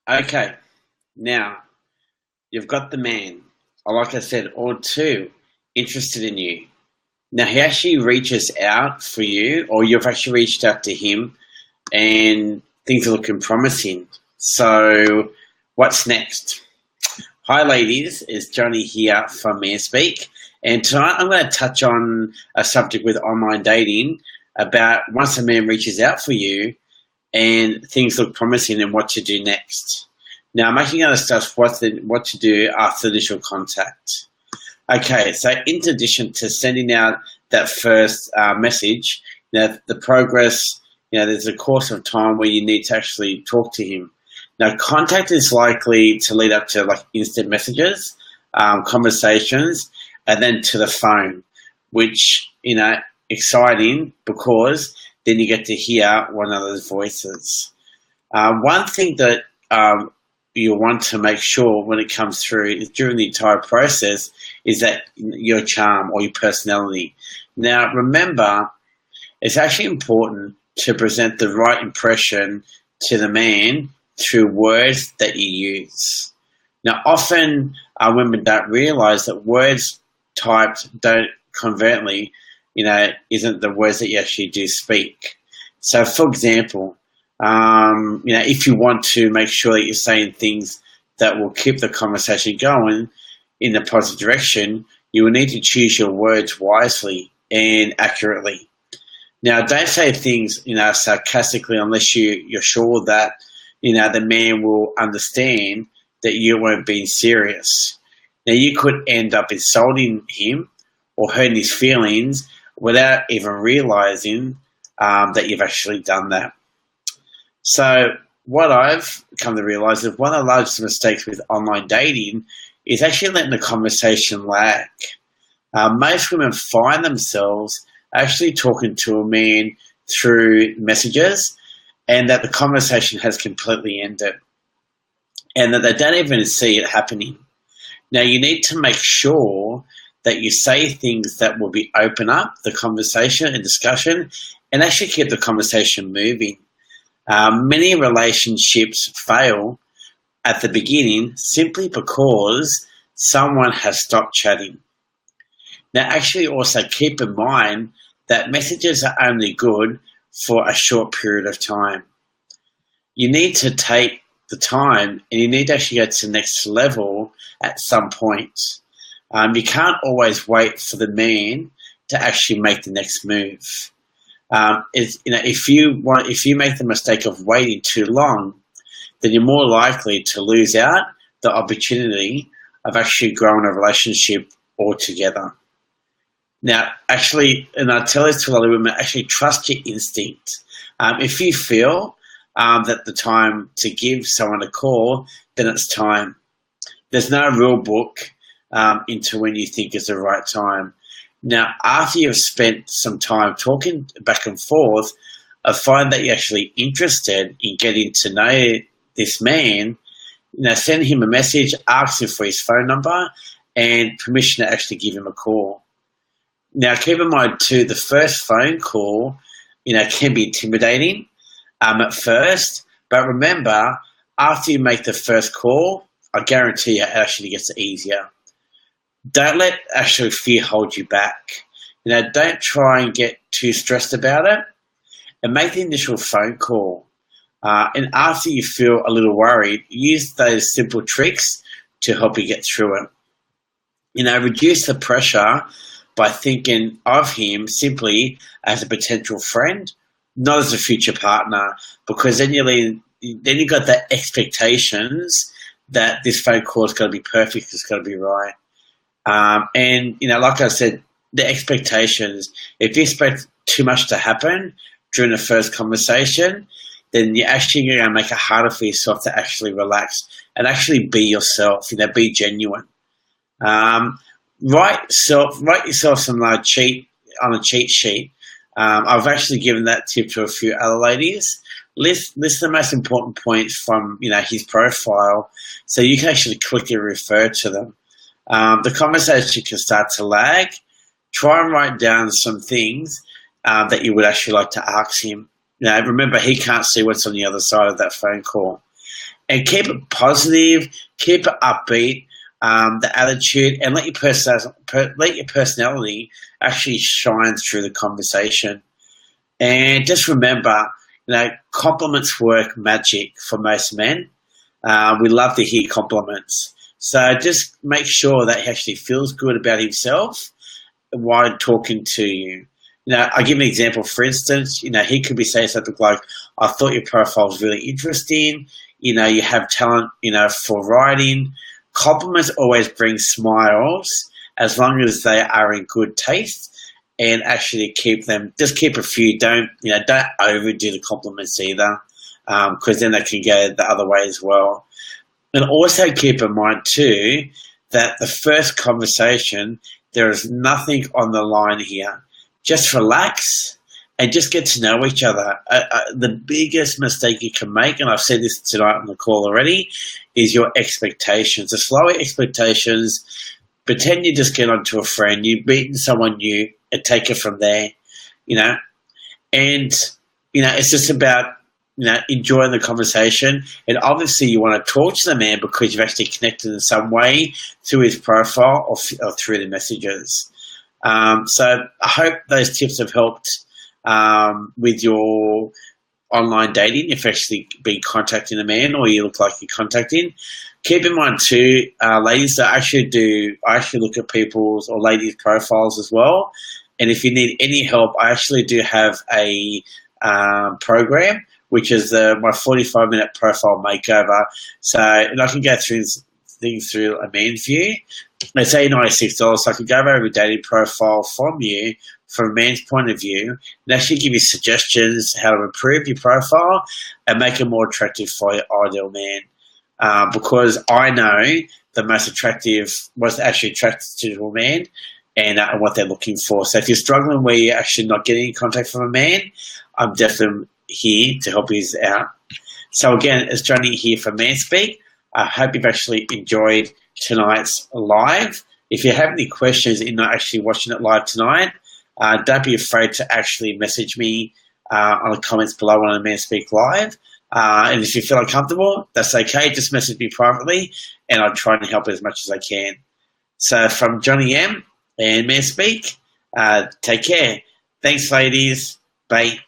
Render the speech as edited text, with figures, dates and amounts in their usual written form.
Okay, now you've got the man, or like I said, or two, interested in you. Now he actually reaches out for you, or you've actually reached out to him, and things are looking promising. So, what's next? Hi, ladies, it's Johnny here from Manspeak, and tonight I'm going to touch on a subject with online dating about once a man reaches out for you and things look promising and what to do next. Now, I'm actually going to discuss what to do after initial contact. Okay, so in addition to sending out that first message, the progress, there's a course of time where you need to actually talk to him. Now, contact is likely to lead up to like instant messages, conversations, and then to the phone, which, exciting because then you get to hear one another's voices. One thing that you want to make sure when it comes through is during the entire process is that your charm or your personality. Now, remember, it's actually important to present the right impression to the man through words that you use. Now, often women don't realize that words typed don't covertly, isn't the words that you actually do speak. So, for example, if you want to make sure that you're saying things that will keep the conversation going in a positive direction, you will need to choose your words wisely and accurately. Now, don't say things, sarcastically unless you're sure that, the man will understand that you weren't being serious. Now, you could end up insulting him or hurting his feelings without even realizing that you've actually done that. So what I've come to realize is one of the largest mistakes with online dating is actually letting the conversation lag. Most women find themselves actually talking to a man through messages and that the conversation has completely ended and that they don't even see it happening. Now, you need to make sure that you say things that will be open up the conversation and discussion and actually keep the conversation moving. Many relationships fail at the beginning simply because someone has stopped chatting. Now, actually also keep in mind that messages are only good for a short period of time. You need to take the time and you need to actually go to the next level at some point. You can't always wait for the man to actually make the next move. If you make the mistake of waiting too long, then you're more likely to lose out the opportunity of actually growing a relationship altogether. Now, actually, and I tell this to a lot of women, actually trust your instinct. If you feel that the time to give someone a call, then it's time. There's no rule book into when you think is the right time. Now, after you've spent some time talking back and forth, I find that you're actually interested in getting to know this man, send him a message, ask him for his phone number and permission to actually give him a call. Now, keep in mind too, the first phone call, can be intimidating at first, but remember, after you make the first call, I guarantee you it actually gets easier. Don't let actual fear hold you back. Don't try and get too stressed about it and make the initial phone call. And after you feel a little worried, use those simple tricks to help you get through it. Reduce the pressure by thinking of him simply as a potential friend, not as a future partner, because then you got that expectations that this phone call is going to be perfect, it's going to be right. Like I said, the expectations, if you expect too much to happen during the first conversation, then you're actually going to make it harder for yourself to actually relax and actually be yourself, be genuine. Write yourself some cheat on a cheat sheet. I've actually given that tip to a few other ladies. List the most important points from his profile, so you can actually quickly refer to them. The conversation can start to lag. Try and write down some things that you would actually like to ask him. Remember, he can't see what's on the other side of that phone call. And keep it positive, keep it upbeat, the attitude, and let your personality actually shine through the conversation. And just remember, compliments work magic for most men. We love to hear compliments. So just make sure that he actually feels good about himself while talking to you. I'll give an example. For instance, he could be saying something like, I thought your profile was really interesting. You have talent, for writing. Compliments always bring smiles as long as they are in good taste, and actually keep a few. Don't overdo the compliments either, because then they can go the other way as well. And also keep in mind too that the first conversation, there is nothing on the line here. Just relax and just get to know each other. The biggest mistake you can make, and I've said this tonight on the call already, is your expectations. Just lower expectations. Pretend you just get onto a friend. You've meeting someone new and take it from there, And, it's just about, enjoying the conversation. And obviously you want to talk to the man because you've actually connected in some way through his profile or through the messages. So I hope those tips have helped with your online dating, if actually been contacting a man or you look like you're contacting. Keep in mind too, ladies, I actually look at people's or ladies' profiles as well. And if you need any help, I actually do have a program, which is my 45-minute profile makeover. So, and I can go through things through a man's view. It's $96, so I can go over a dating profile from you from a man's point of view and actually give you suggestions how to improve your profile and make it more attractive for your ideal man. Because I know what's actually attracted to a man and what they're looking for. So if you're struggling where you're actually not getting in contact from a man, I'm definitely here to help you out. So again, it's Johnny here for Manspeak. I hope you've actually enjoyed tonight's live. If you have any questions and you're not actually watching it live tonight, don't be afraid to actually message me on the comments below on the Manspeak Live. And if you feel uncomfortable, that's okay. Just message me privately and I'll try and help as much as I can. So from Johnny M and Manspeak, take care. Thanks, ladies. Bye.